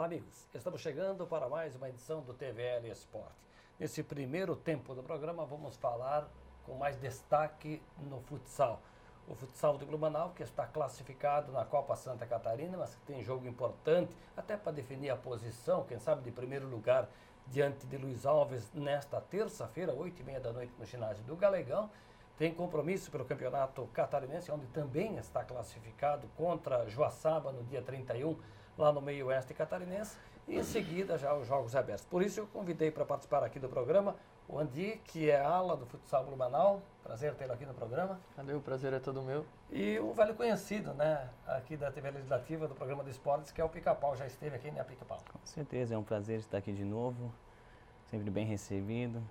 Olá, amigos. Estamos chegando para mais uma edição do TVL Esporte. Nesse primeiro tempo do programa, vamos falar com mais destaque no futsal. O futsal de Blumenau, que está classificado na Copa Santa Catarina, mas que tem jogo importante, até para definir a posição, quem sabe de primeiro lugar, diante de Luiz Alves, nesta terça-feira, 8h30 da noite, no ginásio do Galegão. Tem compromisso pelo Campeonato Catarinense, onde também está classificado contra Joaçaba no dia 31, lá no meio oeste catarinense, e em seguida já os Jogos Abertos. Por isso eu convidei para participar aqui do programa o Andi, que é ala do futsal Blumenau. Prazer tê-lo aqui no programa. Valeu, o prazer é todo meu. E um velho conhecido, né, aqui da TV Legislativa, do programa de esportes, que é o Pica-Pau. Já esteve aqui, né, Pica-Pau? Com certeza, é um prazer estar aqui de novo, sempre bem recebido,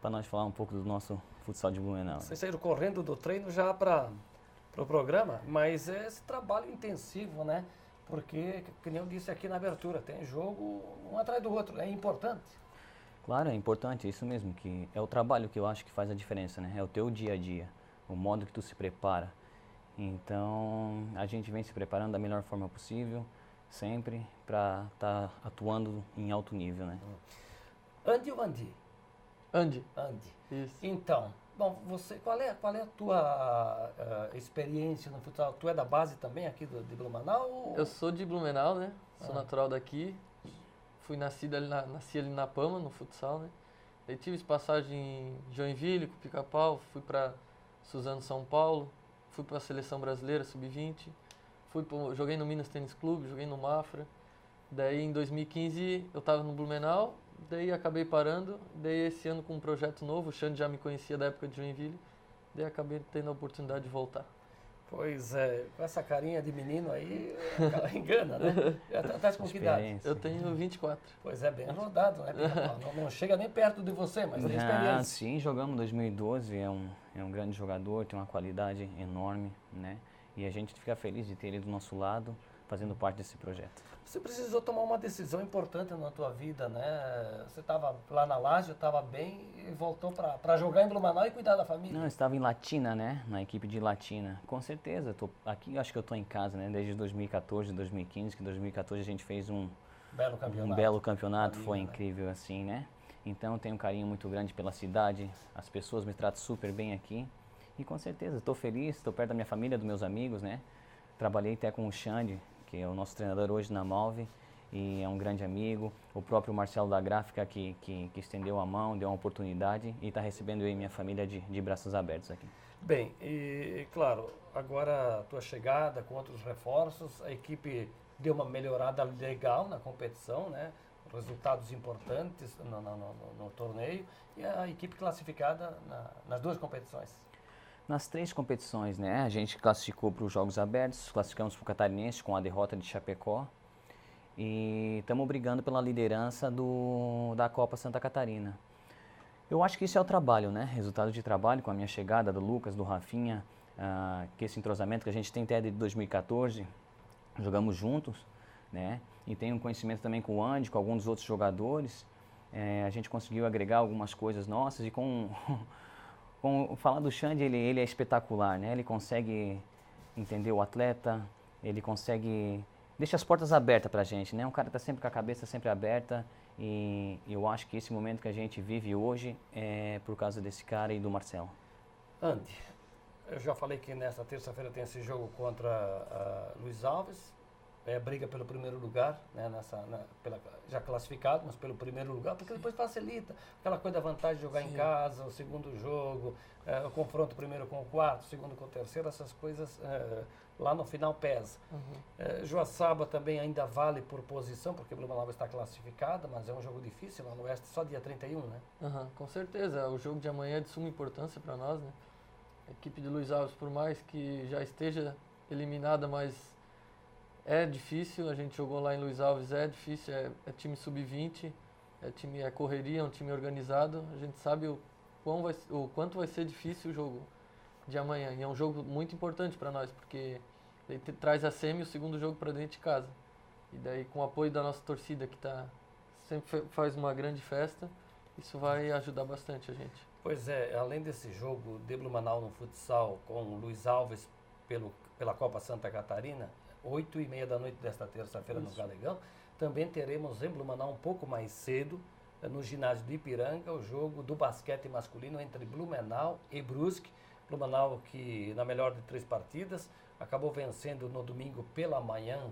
para nós falar um pouco do nosso futsal de Blumenau. Vocês saíram correndo do treino já para o programa, mas é esse trabalho intensivo, né? Porque, como eu disse aqui na abertura, tem jogo um atrás do outro, é importante. Claro, é importante, é isso mesmo, que é o trabalho que eu acho que faz a diferença, né? É o teu dia a dia, o modo que tu se prepara. Então, a gente vem se preparando da melhor forma possível, sempre, para estar atuando em alto nível, né? Andi ou Andi? Andi. Andi. Isso. Então, bom, você, qual é a tua experiência no futsal? Tu é da base também aqui de Blumenau? Eu sou de Blumenau, né? Sou natural daqui. Nasci ali na Pama, no futsal, né? Aí tive passagem em Joinville, com o Pica-Pau, fui para Suzano, São Paulo, fui para a Seleção Brasileira, Sub-20, joguei no Minas Tênis Clube, joguei no Mafra. Daí em 2015 eu estava no Blumenau, daí acabei parando, daí esse ano com um projeto novo, o Xande já me conhecia da época de Joinville, daí acabei tendo a oportunidade de voltar. Pois é, com essa carinha de menino aí, engana, né? Tá com que idade? Eu tenho 24. Pois é, bem rodado, né? Não chega nem perto de você, mas tem experiência. Sim, jogamos em 2012, é um grande jogador, tem uma qualidade enorme, né? E a gente fica feliz de ter ele do nosso lado, fazendo parte desse projeto. Você precisou tomar uma decisão importante na tua vida, né? Você estava lá na Lazio, estava bem e voltou para jogar em Blumenau e cuidar da família. Não, eu estava em Latina, né? Na equipe de Latina. Com certeza, aqui acho que eu estou em casa, né? Desde 2014, 2015, que 2014 a gente fez um belo campeonato, foi incrível assim, né? Então eu tenho um carinho muito grande pela cidade, as pessoas me tratam super bem aqui. E com certeza, estou feliz, estou perto da minha família, dos meus amigos, né? Trabalhei até com o Xande, que é o nosso treinador hoje na Malve, e é um grande amigo. O próprio Marcelo da Gráfica, que estendeu a mão, deu uma oportunidade e está recebendo eu e minha família de braços abertos aqui. Bem, e claro, agora a tua chegada com outros reforços, a equipe deu uma melhorada legal na competição, né? Resultados importantes no torneio, e a equipe classificada nas duas competições. Nas três competições, né? A gente classificou para os Jogos Abertos, classificamos para o Catarinense com a derrota de Chapecó e estamos brigando pela liderança da Copa Santa Catarina. Eu acho que isso é o trabalho, né? Resultado de trabalho com a minha chegada do Lucas, do Rafinha, que esse entrosamento que a gente tem até desde 2014, jogamos juntos, né? E tem um conhecimento também com o Andy, com alguns outros jogadores. A gente conseguiu agregar algumas coisas nossas e falar do Xande, ele é espetacular, né? Ele consegue entender o atleta, ele consegue... deixa as portas abertas pra gente, né? Um cara tá sempre com a cabeça sempre aberta e eu acho que esse momento que a gente vive hoje é por causa desse cara e do Marcelo. Andy, eu já falei que nesta terça-feira tem esse jogo contra Luiz Alves, briga pelo primeiro lugar, né, já classificado, mas pelo primeiro lugar, porque depois facilita aquela coisa da vantagem de jogar em casa, o segundo jogo, o confronto primeiro com o quarto, segundo com o terceiro, essas coisas lá no final pesa. Joaçaba também ainda vale por posição, porque Blumenau está classificada, mas é um jogo difícil lá no oeste, só dia 31, né? Com certeza, o jogo de amanhã é de suma importância para nós, né? A equipe de Luiz Alves, por mais que já esteja eliminada, mas é difícil, a gente jogou lá em Luiz Alves, é difícil, é time sub-20, é correria, é um time organizado, a gente sabe o quanto vai ser difícil o jogo de amanhã, e é um jogo muito importante para nós, porque ele traz a semi, o segundo jogo para dentro de casa, e daí com o apoio da nossa torcida que sempre faz uma grande festa, isso vai ajudar bastante a gente. Pois é, além desse jogo de Blumenau no futsal com o Luiz Alves pela Copa Santa Catarina, 8h30 da noite desta terça-feira no Galegão, também teremos em Blumenau um pouco mais cedo, no ginásio do Ipiranga, o jogo do basquete masculino entre Blumenau e Brusque. Blumenau que, na melhor de 3 partidas, acabou vencendo no domingo pela manhã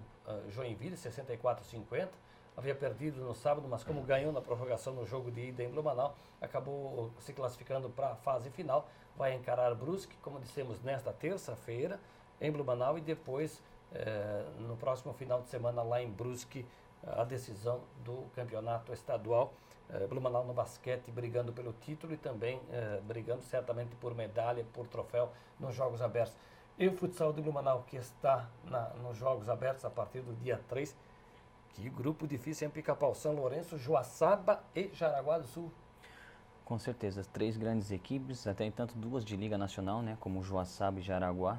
Joinville, 64-50. Havia perdido no sábado, mas como ganhou na prorrogação no jogo de ida em Blumenau, acabou se classificando para a fase final. Vai encarar Brusque, como dissemos, nesta terça-feira em Blumenau e depois, no próximo final de semana, lá em Brusque, a decisão do campeonato estadual. Blumenau no basquete brigando pelo título e também brigando certamente por medalha, por troféu nos Jogos Abertos. E o futsal de Blumenau, que está nos Jogos Abertos a partir do dia 3. Que grupo difícil em Pica-Pau, São Lourenço, Joaçaba e Jaraguá do Sul. Com certeza, 3 grandes equipes, até tanto 2 de Liga Nacional, né, como Joaçaba e Jaraguá.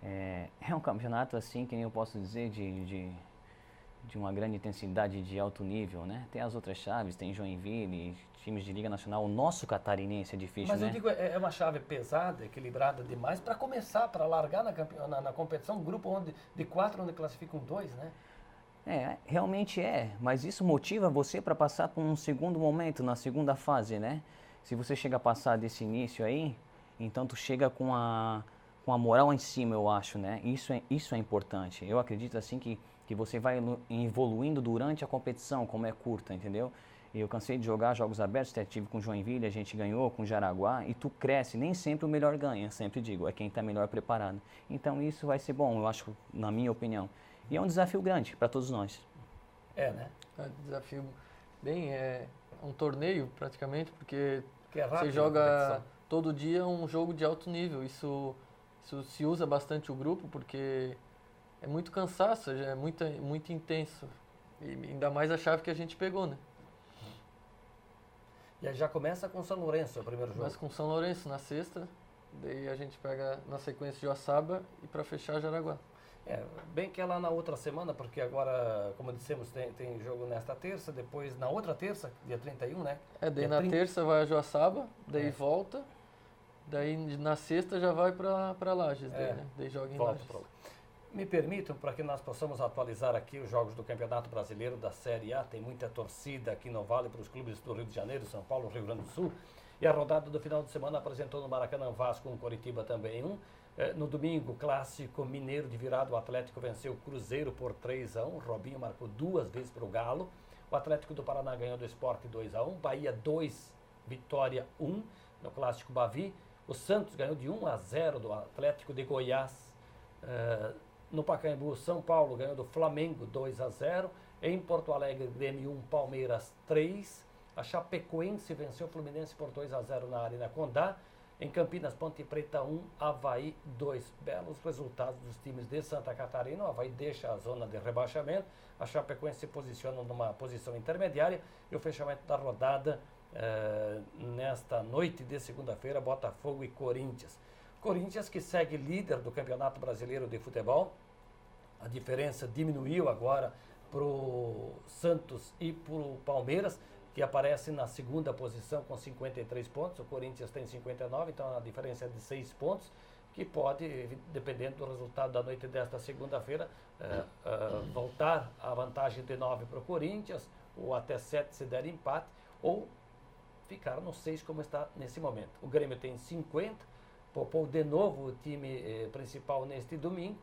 É um campeonato assim, que nem eu posso dizer, de uma grande intensidade, de alto nível, né? Tem as outras chaves, tem Joinville, times de Liga Nacional. O nosso catarinense é difícil, mas né? Mas eu digo, é uma chave pesada, equilibrada demais para começar, para largar na competição, um grupo de 4 onde classificam 2, né? Realmente mas isso motiva você para passar para um segundo momento, na segunda fase, né? Se você chega a passar desse início aí, então tu chega com a moral em cima, eu acho, né? Isso é importante. Eu acredito assim que você vai evoluindo durante a competição, como é curta, entendeu? Eu cansei de jogar jogos abertos, até tive com Joinville, a gente ganhou com Jaraguá, e tu cresce, nem sempre o melhor ganha, sempre digo, é quem está melhor preparado. Então isso vai ser bom, eu acho, na minha opinião. E é um desafio grande para todos nós. Né? É um desafio é um torneio praticamente, porque você joga todo dia um jogo de alto nível. Isso se usa bastante o grupo, porque é muito cansaço, é muito intenso. E ainda mais a chave que a gente pegou, né? E aí já começa com São Lourenço, o primeiro jogo. Começa com São Lourenço na sexta, daí a gente pega na sequência Joaçaba e para fechar Jaraguá. Bem que é lá na outra semana, porque agora, como dissemos, tem jogo nesta terça, depois na outra terça, dia 31, né? Daí na terça vai a Joaçaba, daí volta, daí na sexta já vai para Lages, né? Daí joga em Lages. Me permitam, para que nós possamos atualizar aqui os jogos do Campeonato Brasileiro da Série A, tem muita torcida aqui no Vale para os clubes do Rio de Janeiro, São Paulo, Rio Grande do Sul, e a rodada do final de semana apresentou no Maracanã Vasco com Coritiba também no domingo, clássico mineiro de virada, o Atlético venceu o Cruzeiro por 3-1, Robinho marcou 2 vezes para o Galo, o Atlético do Paraná ganhou do Sport 2-1, Bahia 2, Vitória 1, no clássico Bavi, o Santos ganhou de 1-0 do Atlético de Goiás, no Pacaembu, São Paulo ganhou do Flamengo 2-0, em Porto Alegre, Grêmio 1, Palmeiras 3, a Chapecoense venceu o Fluminense por 2-0 na Arena Condá, em Campinas, Ponte Preta 1, Avaí 2. Belos resultados dos times de Santa Catarina. O Avaí deixa a zona de rebaixamento. A Chapecoense se posiciona numa posição intermediária. E o fechamento da rodada nesta noite de segunda-feira, Botafogo e Corinthians. Corinthians que segue líder do Campeonato Brasileiro de Futebol. A diferença diminuiu agora para o Santos e para o Palmeiras, que aparece na segunda posição com 53 pontos, o Corinthians tem 59, então a diferença é de 6 pontos, que pode, dependendo do resultado da noite desta segunda-feira, voltar a vantagem de 9 para o Corinthians, ou até 7 se der empate, ou ficar no 6 como está nesse momento. O Grêmio tem 50, poupou de novo o time principal neste domingo,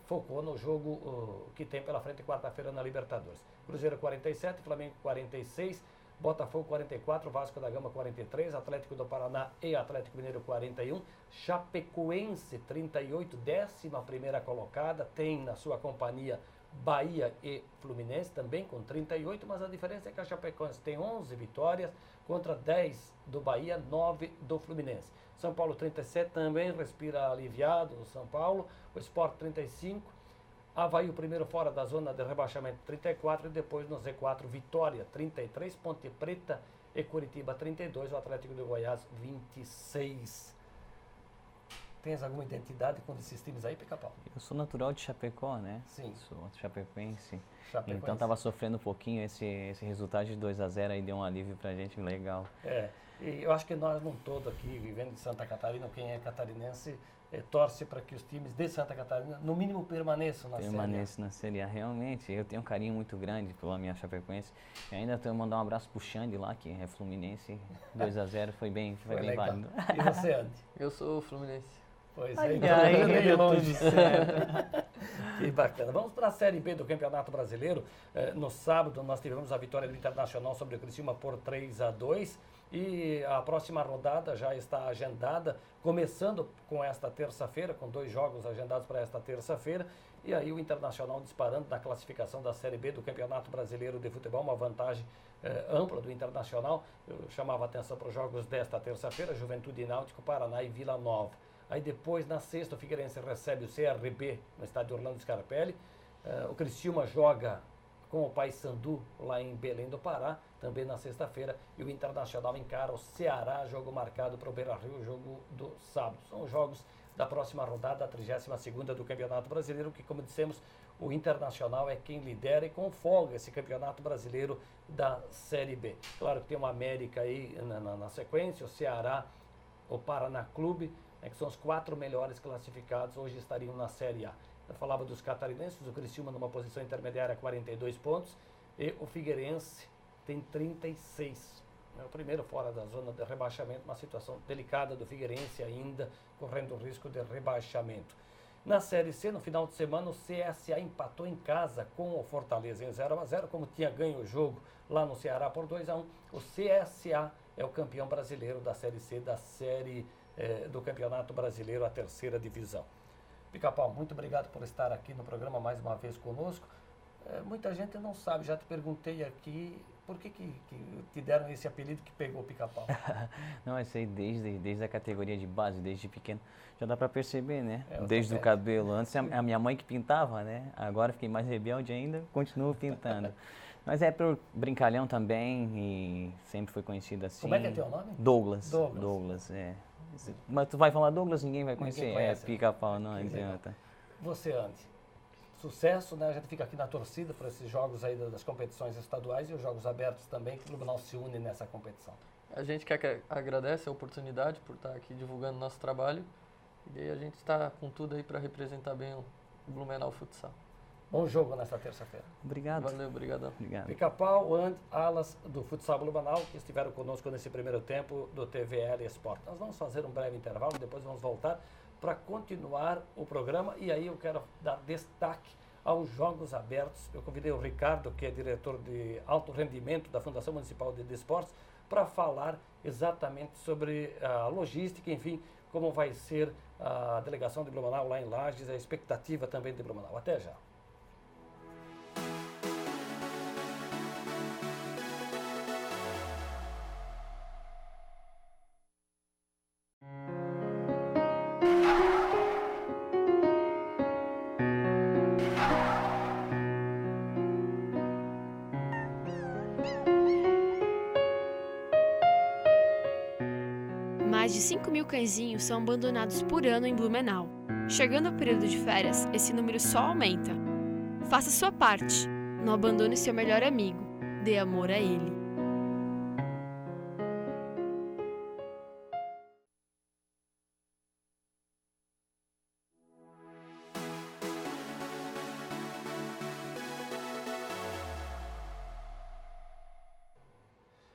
focou no jogo que tem pela frente quarta-feira na Libertadores. Cruzeiro 47, Flamengo 46, Botafogo 44, Vasco da Gama 43, Atlético do Paraná e Atlético Mineiro 41, Chapecoense 38, 11ª colocada, tem na sua companhia Bahia e Fluminense também com 38, mas a diferença é que a Chapecoense tem 11 vitórias contra 10 do Bahia, 9 do Fluminense. São Paulo 37 também respira aliviado o São Paulo, o Sport 35, Avaí o primeiro fora da zona de rebaixamento 34 e depois no Z4 Vitória 33, Ponte Preta e Curitiba 32, o Atlético de Goiás 26. Tens alguma identidade com esses times aí, Pica-Pau? Eu sou natural de Chapecó, né? Sim. Sou chapecoense. Então estava sofrendo um pouquinho esse resultado de 2-0 aí, deu um alívio pra gente legal. E eu acho que nós, num todo aqui, vivendo em Santa Catarina, quem é catarinense, torce para que os times de Santa Catarina, no mínimo, permaneçam na Série A. Permaneço na Série A, realmente. Eu tenho um carinho muito grande pela minha Chapecoense. E ainda tenho que mandar um abraço pro Xande lá, que é Fluminense. 2-0 foi bem legal. válido. E você, Andy? Eu sou Fluminense. Pois Ai, é, então ai, nem deu longe. tudo certo. Que bacana. Vamos para a Série B do Campeonato Brasileiro. No sábado nós tivemos a vitória do Internacional sobre o Criciúma por 3-2 e a próxima rodada já está agendada, começando com esta terça-feira, com 2 jogos agendados para esta terça-feira. E aí o Internacional disparando na classificação da Série B do Campeonato Brasileiro de Futebol, uma vantagem ampla do Internacional. Eu chamava a atenção para os jogos desta terça-feira, Juventude e Náutico, Paraná e Vila Nova. Aí depois, na sexta, o Figueirense recebe o CRB no estádio Orlando Scarpelli. O Criciúma joga com o Paysandu lá em Belém do Pará, também na sexta-feira. E o Internacional encara o Ceará, jogo marcado para o Beira-Rio, jogo do sábado. São os jogos da próxima rodada, a 32ª do Campeonato Brasileiro, que, como dissemos, o Internacional é quem lidera e com folga esse Campeonato Brasileiro da Série B. Claro que tem o América aí na sequência, o Ceará, o Paraná Clube, que são os 4 melhores classificados, hoje estariam na Série A. Eu falava dos catarinenses, o Criciúma numa posição intermediária, 42 pontos, e o Figueirense tem 36. É o primeiro fora da zona de rebaixamento, uma situação delicada do Figueirense ainda, correndo o risco de rebaixamento. Na Série C, no final de semana, o CSA empatou em casa com o Fortaleza em 0-0, como tinha ganho o jogo lá no Ceará por 2-1. O CSA é o campeão brasileiro da Série C, da Série do Campeonato Brasileiro, a 3ª divisão. Pica-Pau, muito obrigado por estar aqui no programa mais uma vez conosco. Muita gente não sabe, já te perguntei aqui, por que te deram esse apelido que pegou Pica-Pau? Não, isso aí desde a categoria de base, desde pequeno, já dá para perceber, né? Eu Desde o também. cabelo. Antes a minha mãe que pintava, né? Agora fiquei mais rebelde ainda, continuo pintando. Mas é por brincalhão também e sempre foi conhecido assim. Como é que é teu nome? Douglas. Douglas. Douglas, é. Mas tu vai falar Douglas, ninguém vai conhecer. Ninguém conhece, Pica-Pau, não Que legal. adianta. Você, Andy, sucesso, né? A gente fica aqui na torcida por esses jogos aí das competições estaduais e os jogos abertos também, que o Tribunal se une nessa competição. A gente que agradece a oportunidade por estar aqui divulgando nosso trabalho. E daí a gente está com tudo aí para representar bem o Blumenau Futsal. Bom jogo nesta terça-feira. Obrigado. Valeu, obrigadão. Obrigado. Pica-Pau, Andy, Alas do Futsal Blumenau, que estiveram conosco nesse primeiro tempo do TVL Esporte. Nós vamos fazer um breve intervalo, depois vamos voltar para continuar o programa e aí eu quero dar destaque aos Jogos Abertos. Eu convidei o Ricardo, que é diretor de alto rendimento da Fundação Municipal de Desportos, para falar exatamente sobre a logística, enfim, como vai ser a delegação de Blumenau lá em Lages, a expectativa também de Blumenau. Até já. Mais de 5.000 cãezinhos são abandonados por ano em Blumenau. Chegando ao período de férias, esse número só aumenta. Faça sua parte. Não abandone seu melhor amigo. Dê amor a ele.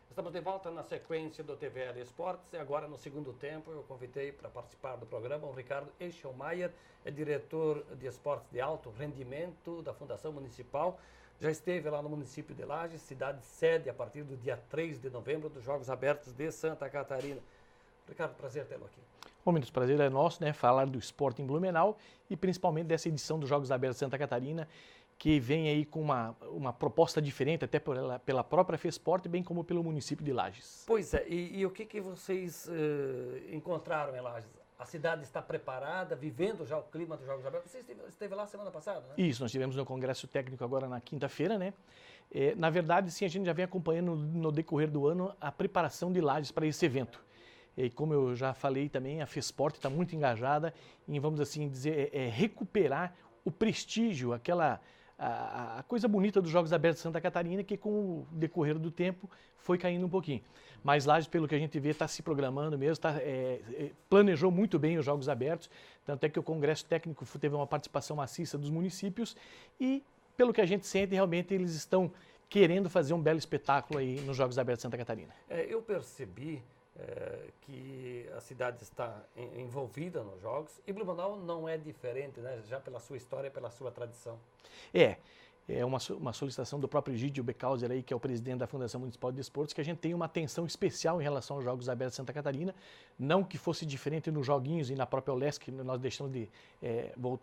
Estamos de volta na sequência do TVL Esportes e agora no segundo tempo eu convidei para participar do programa o Ricardo Eschelmaier, é diretor de esportes de alto rendimento da Fundação Municipal. Já esteve lá no município de Lages, cidade sede a partir do dia 3 de novembro dos Jogos Abertos de Santa Catarina. Ricardo, prazer tê-lo aqui. Momento, o prazer é nosso, né, falar do esporte em Blumenau e principalmente dessa edição dos Jogos Abertos de Santa Catarina, que vem aí com uma proposta diferente, até pela própria FESPORT, bem como pelo município de Lages. Pois é, e o que vocês encontraram em Lages? A cidade está preparada, vivendo já o clima dos Jogos Abertos? Você esteve lá semana passada, né? Isso, nós tivemos no Congresso Técnico agora na quinta-feira, né? Na verdade, sim, a gente já vem acompanhando no decorrer do ano a preparação de Lages para esse evento. E como eu já falei também, a FESPORT está muito engajada em, vamos assim dizer, recuperar o prestígio, a coisa bonita dos Jogos Abertos de Santa Catarina, que com o decorrer do tempo foi caindo um pouquinho. Mas Lages, pelo que a gente vê, está se programando mesmo, planejou muito bem os Jogos Abertos, tanto é que o Congresso Técnico teve uma participação maciça dos municípios e, pelo que a gente sente, realmente eles estão querendo fazer um belo espetáculo aí nos Jogos Abertos de Santa Catarina. Eu percebi que a cidade está envolvida nos Jogos e Blumenau não é diferente, né? Já pela sua história, pela sua tradição. É uma solicitação do próprio Egídio Beckhauser, aí, que é o presidente da Fundação Municipal de Desportos, que a gente tem uma atenção especial em relação aos Jogos Abertos de Santa Catarina, não que fosse diferente nos joguinhos e na própria Olesc, que nós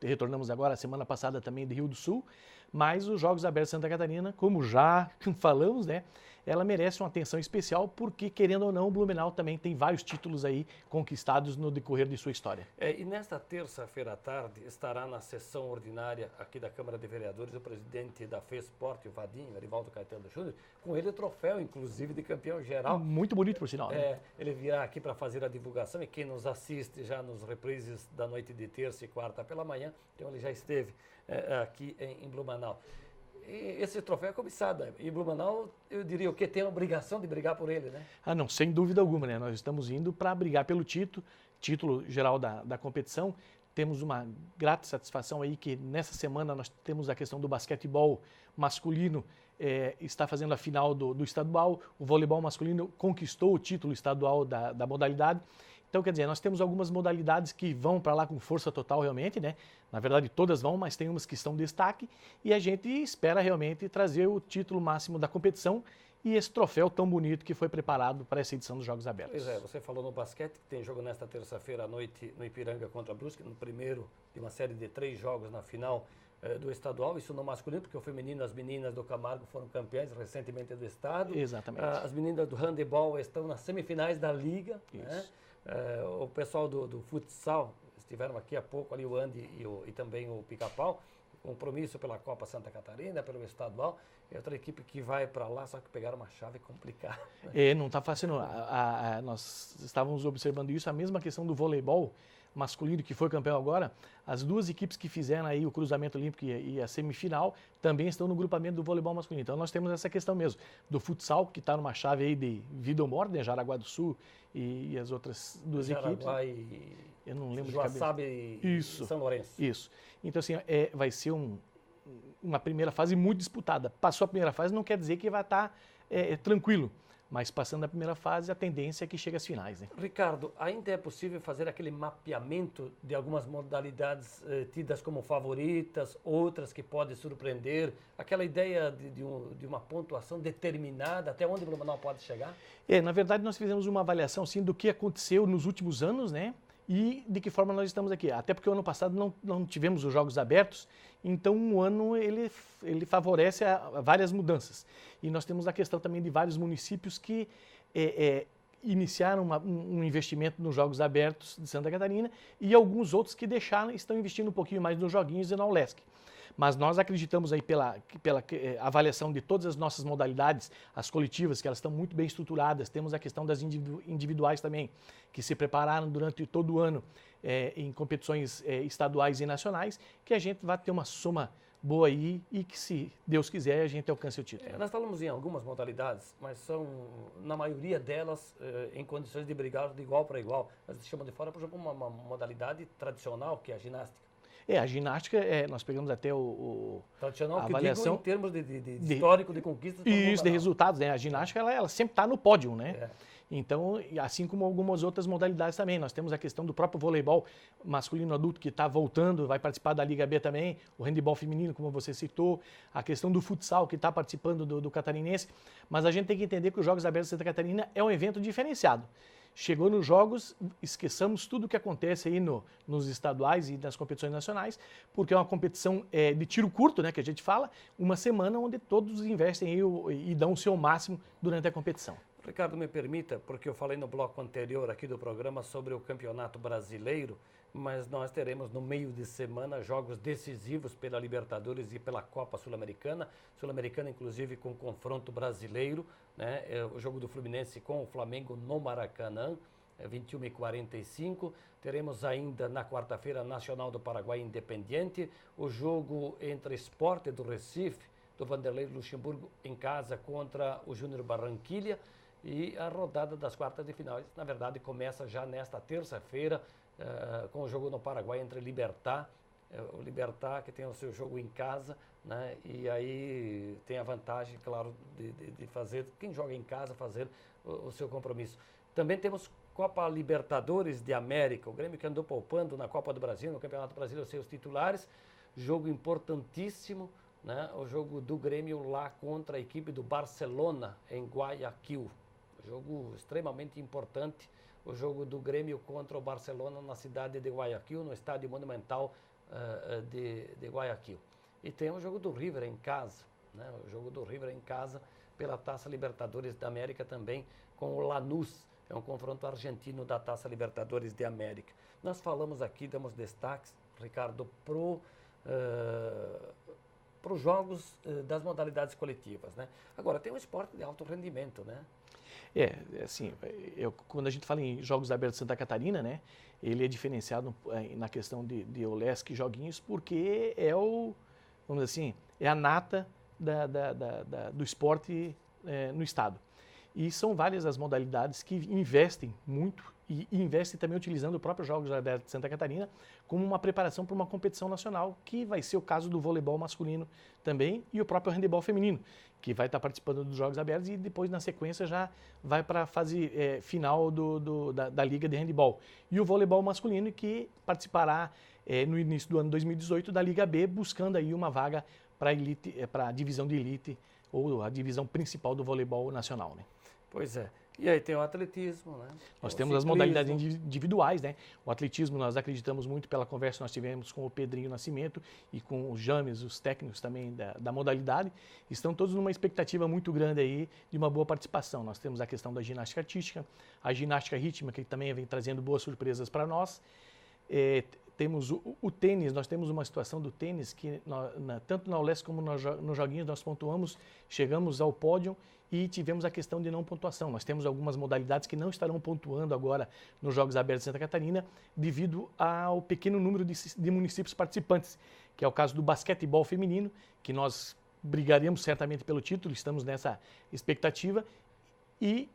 retornamos agora, a semana passada também de Rio do Sul, mas os Jogos Abertos de Santa Catarina, como já falamos, né, ela merece uma atenção especial porque, querendo ou não, o Blumenau também tem vários títulos aí conquistados no decorrer de sua história. E nesta terça-feira à tarde estará na sessão ordinária aqui da Câmara de Vereadores o presidente da FESPORT, o Vadinho, Arivaldo Caetano Júnior, com ele o troféu, inclusive, de campeão geral. Muito bonito, por sinal. Né? Ele virá aqui para fazer a divulgação e quem nos assiste já nos reprises da noite de terça e quarta pela manhã, então ele já esteve aqui em Blumenau. E esse troféu é cobiçado. E Blumenau, eu diria o que tem a obrigação de brigar por ele, né? Não, sem dúvida alguma, né? Nós estamos indo para brigar pelo título geral da competição. Temos uma grata satisfação aí que nessa semana nós temos a questão do basquetebol masculino, está fazendo a final do estadual, o voleibol masculino conquistou o título estadual da modalidade. Então, quer dizer, nós temos algumas modalidades que vão para lá com força total realmente, né? Na verdade, todas vão, mas tem umas que estão em destaque e a gente espera realmente trazer o título máximo da competição e esse troféu tão bonito que foi preparado para essa edição dos Jogos Abertos. Pois você falou no basquete, que tem jogo nesta terça-feira à noite no Ipiranga contra a Brusque, no primeiro de uma série de 3 jogos na final do estadual, isso no masculino, porque o feminino, as meninas do Camargo foram campeãs recentemente do estado. Exatamente. As meninas do handebol estão nas semifinais da liga, né? O pessoal do futsal estiveram aqui há pouco, ali o Andy e também o Pica-Pau, compromisso pela Copa Santa Catarina, pelo estadual, é outra equipe que vai para lá, só que pegaram uma chave complicada. Não está fácil não. Nós estávamos observando isso, a mesma questão do voleibol masculino, que foi campeão agora, as duas equipes que fizeram aí o cruzamento olímpico e a semifinal também estão no grupamento do voleibol masculino. Então nós temos essa questão mesmo, do futsal, que está numa chave aí de vida ou morte, né, Jaraguá do Sul e as outras duas equipes. Eu não lembro Joaçaba e São Lourenço. Isso. Então assim, vai ser uma primeira fase muito disputada. Passou a primeira fase não quer dizer que vai estar tranquilo. Mas passando a primeira fase, a tendência é que chegue às finais. Né? Ricardo, ainda é possível fazer aquele mapeamento de algumas modalidades tidas como favoritas, outras que podem surpreender? Aquela ideia de uma pontuação determinada, até onde o Blumenau pode chegar? Na verdade, nós fizemos uma avaliação sim, do que aconteceu nos últimos anos, né? E de que forma nós estamos aqui. Até porque o ano passado não tivemos os Jogos Abertos, então um ano ele favorece várias mudanças. E nós temos a questão também de vários municípios que iniciaram um investimento nos Jogos Abertos de Santa Catarina e alguns outros que estão investindo um pouquinho mais nos joguinhos e na Olesc. Mas nós acreditamos aí pela avaliação de todas as nossas modalidades, as coletivas, que elas estão muito bem estruturadas, temos a questão das individuais também, que se prepararam durante todo o ano em competições estaduais e nacionais, que a gente vai ter uma soma boa aí e que, se Deus quiser, a gente alcance o título. Nós falamos em algumas modalidades, mas são, na maioria delas, em condições de brigar de igual para igual. Nós deixamos de fora, por exemplo, uma modalidade tradicional, que é a ginástica. A ginástica, nós pegamos até tradicional, a que avaliação digo em termos de histórico, de conquistas. Isso, de resultados, né? A ginástica, ela sempre está no pódio, né? Então, assim como algumas outras modalidades também. Nós temos a questão do próprio voleibol masculino adulto, que está voltando, vai participar da Liga B também, o handebol feminino, como você citou, a questão do futsal, que está participando do catarinense. Mas a gente tem que entender que os Jogos Abertos de Santa Catarina é um evento diferenciado. Chegou nos Jogos, esqueçamos tudo o que acontece aí nos estaduais e nas competições nacionais, porque é uma competição de tiro curto, né, que a gente fala, uma semana onde todos investem aí e dão o seu máximo durante a competição. Ricardo, me permita, porque eu falei no bloco anterior aqui do programa sobre o Campeonato Brasileiro, mas nós teremos no meio de semana jogos decisivos pela Libertadores e pela Copa Sul-Americana. Sul-Americana, inclusive, com confronto brasileiro, né? O jogo do Fluminense com o Flamengo no Maracanã. 21h45. Teremos ainda na quarta-feira Nacional do Paraguai Independiente, o jogo entre Sport do Recife, do Vanderlei Luxemburgo em casa contra o Júnior Barranquilla, e a rodada das quartas de final. Na verdade, começa já nesta terça-feira com o jogo no Paraguai entre Libertad, o Libertad que tem o seu jogo em casa, né? E aí tem a vantagem, claro, de fazer, quem joga em casa, fazer o seu compromisso. Também temos Copa Libertadores de América, o Grêmio que andou poupando na Copa do Brasil, no Campeonato Brasileiro, seus titulares, jogo importantíssimo, né? O jogo do Grêmio lá contra a equipe do Barcelona em Guayaquil, jogo extremamente importante, o jogo do Grêmio contra o Barcelona na cidade de Guayaquil, no estádio monumental de Guayaquil. E tem o jogo do River em casa, né? O jogo do River em casa pela Taça Libertadores da América também com o Lanús. É um confronto argentino da Taça Libertadores de América. Nós falamos aqui, damos destaques, Ricardo, para os jogos das modalidades coletivas, né? Agora, tem um esporte de alto rendimento, né? Assim, quando a gente fala em Jogos Abertos de Santa Catarina, né, ele é diferenciado na questão de OLESC joguinhos, porque vamos dizer assim, é a nata do esporte no estado. E são várias as modalidades que investem muito e investem também utilizando o próprio Jogos Abertos de Santa Catarina como uma preparação para uma competição nacional, que vai ser o caso do voleibol masculino também e o próprio handebol feminino, que vai estar participando dos Jogos Abertos e depois, na sequência, já vai para a fase final da Liga de Handebol. E o voleibol masculino, que participará no início do ano 2018 da Liga B, buscando aí uma vaga para a divisão de elite ou a divisão principal do voleibol nacional, né? Pois é. E aí tem o atletismo, né? Nós temos as modalidades individuais, né? O atletismo, nós acreditamos muito pela conversa que nós tivemos com o Pedrinho Nascimento e com o James, os técnicos também da modalidade. Estão todos numa expectativa muito grande aí de uma boa participação. Nós temos a questão da ginástica artística, a ginástica rítmica, que também vem trazendo boas surpresas para nós. Temos o tênis, nós temos uma situação do tênis que tanto na ULESC como nos joguinhos nós pontuamos, chegamos ao pódio e tivemos a questão de não pontuação. Nós temos algumas modalidades que não estarão pontuando agora nos Jogos Abertos de Santa Catarina devido ao pequeno número de municípios participantes, que é o caso do basquetebol feminino, que nós brigaremos certamente pelo título, estamos nessa expectativa e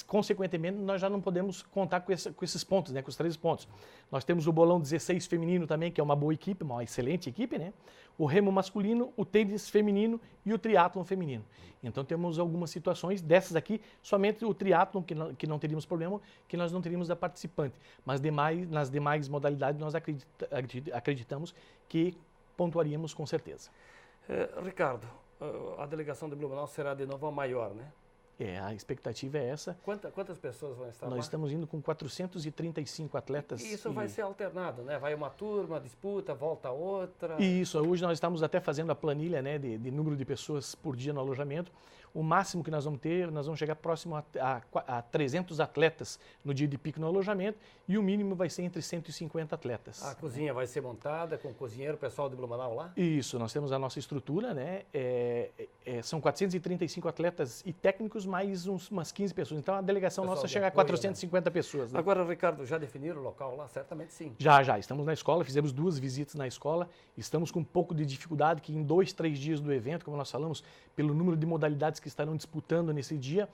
consequentemente, nós já não podemos contar com esses pontos, né, com os 13 pontos. Nós temos o bolão 16 feminino também, que é uma boa equipe, uma excelente equipe, né? O remo masculino, o tênis feminino e o triatlon feminino. Então temos algumas situações dessas aqui, somente o triatlon, que não teríamos problema, que nós não teríamos a participante. Mas nas demais modalidades nós acreditamos que pontuaríamos com certeza. Ricardo, a delegação de Blumenau será de novo a maior, né? A expectativa é essa. Quantas pessoas vão estar lá? Nós estamos indo com 435 atletas. E isso vai ser alternado, né? Vai uma turma, disputa, volta outra. Isso, hoje nós estamos até fazendo a planilha, né, de número de pessoas por dia no alojamento. O máximo que nós vamos ter, nós vamos chegar próximo a 300 atletas no dia de pico no alojamento e o mínimo vai ser entre 150 atletas. A cozinha vai ser montada com o cozinheiro, pessoal de Blumenau lá? Isso, nós temos a nossa estrutura, né? São 435 atletas e técnicos, mais umas 15 pessoas. Então a delegação nossa chega a 450 pessoas. Né? Agora, Ricardo, já definiram o local lá? Certamente sim. Já. Estamos na escola, fizemos 2 visitas na escola. Estamos com um pouco de dificuldade que em 2, 3 dias do evento, como nós falamos, pelo número de modalidades que estarão disputando nesse dia,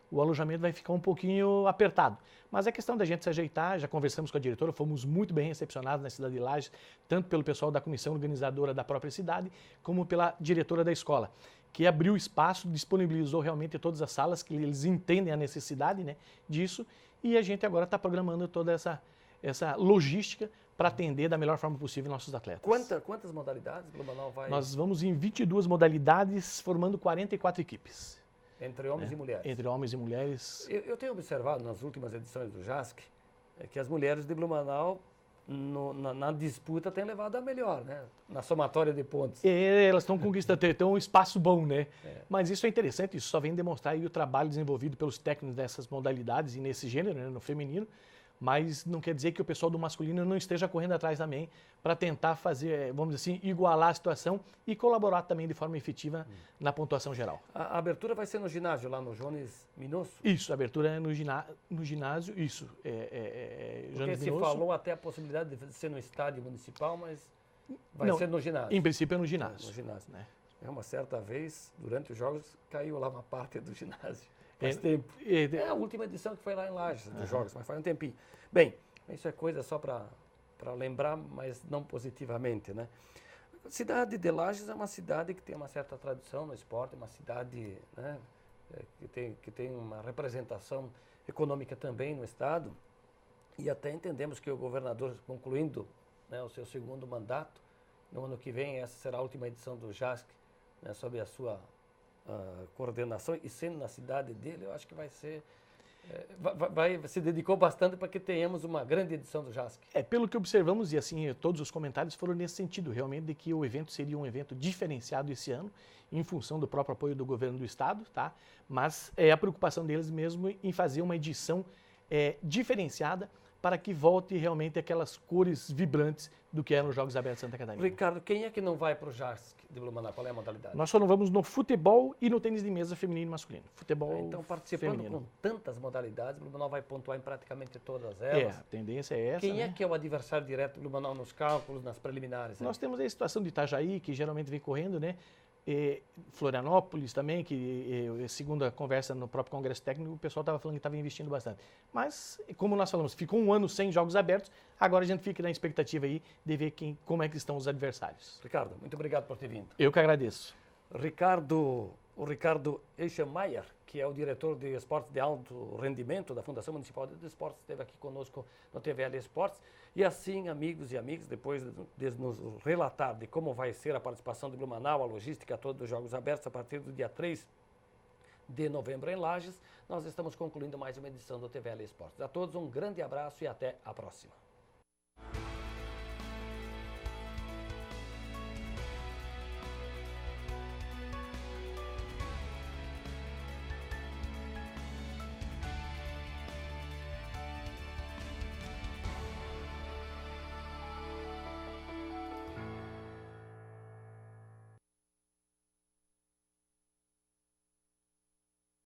o alojamento vai ficar um pouquinho apertado. Mas é questão da gente se ajeitar, já conversamos com a diretora, fomos muito bem recepcionados na cidade de Lages, tanto pelo pessoal da comissão organizadora da própria cidade, como pela diretora da escola, que abriu espaço, disponibilizou realmente todas as salas, que eles entendem a necessidade, né, disso, e a gente agora está programando toda essa logística para atender da melhor forma possível nossos atletas. Quantas modalidades Blumenau vai? Nós vamos em 22 modalidades, formando 44 equipes. Entre homens e mulheres? Entre homens e mulheres. Eu tenho observado nas últimas edições do JASC que as mulheres de Blumenau, na disputa, têm levado a melhor, né? Na somatória de pontos. Elas estão conquistando, tem um espaço bom, né? Mas isso é interessante, isso só vem demonstrar aí o trabalho desenvolvido pelos técnicos dessas modalidades e nesse gênero, né, no feminino, mas não quer dizer que o pessoal do masculino não esteja correndo atrás também para tentar fazer, vamos dizer assim, igualar a situação e colaborar também de forma efetiva na pontuação geral. A abertura vai ser no ginásio, lá no Jones Minosso? Isso, a abertura é no ginásio, isso. Porque se falou até a possibilidade de ser no estádio municipal, mas vai ser no ginásio. Em princípio é no ginásio. No ginásio. Né? Uma certa vez, durante os jogos, caiu lá uma parte do ginásio. Faz tempo. É a última edição que foi lá em Lages dos jogos, mas faz um tempinho. Bem, isso é coisa só para lembrar, mas não positivamente, né? A cidade de Lages é uma cidade que tem uma certa tradição no esporte, uma cidade, né, que tem uma representação econômica também no estado. E até entendemos que o governador, concluindo, né, o seu segundo mandato, no ano que vem, essa será a última edição do JASC, né, sob a sua coordenação, e sendo na cidade dele, eu acho que vai ser... se dedicou bastante para que tenhamos uma grande edição do JASC. Pelo que observamos, e assim, todos os comentários foram nesse sentido, realmente, de que o evento seria um evento diferenciado esse ano, em função do próprio apoio do governo do estado, tá? Mas é a preocupação deles mesmo em fazer uma edição diferenciada, para que volte realmente aquelas cores vibrantes do que eram os Jogos Abertos de Santa Catarina. Ricardo, quem é que não vai para o JASC de Blumenau? Qual é a modalidade? Nós só não vamos no futebol e no tênis de mesa feminino e masculino. Futebol então, participando feminino. Com tantas modalidades, Blumenau vai pontuar em praticamente todas elas. A tendência é essa. Quem é que é o adversário direto do Blumenau nos cálculos, nas preliminares? Nós temos a situação de Itajaí, que geralmente vem correndo, né? Florianópolis também, que segundo a conversa no próprio Congresso Técnico, o pessoal estava falando que estava investindo bastante. Mas, como nós falamos, ficou um ano sem jogos abertos, agora a gente fica na expectativa aí de ver como é que estão os adversários. Ricardo, muito obrigado por ter vindo. Eu que agradeço. O Ricardo Eichemeyer, que é o diretor de esportes de alto rendimento da Fundação Municipal de Esportes, esteve aqui conosco no TVL Esportes. E assim, amigos e amigas, depois de nos relatar de como vai ser a participação de Blumenau, a logística toda dos Jogos Abertos a partir do dia 3 de novembro em Lages, nós estamos concluindo mais uma edição do TVL Esportes. A todos um grande abraço e até a próxima.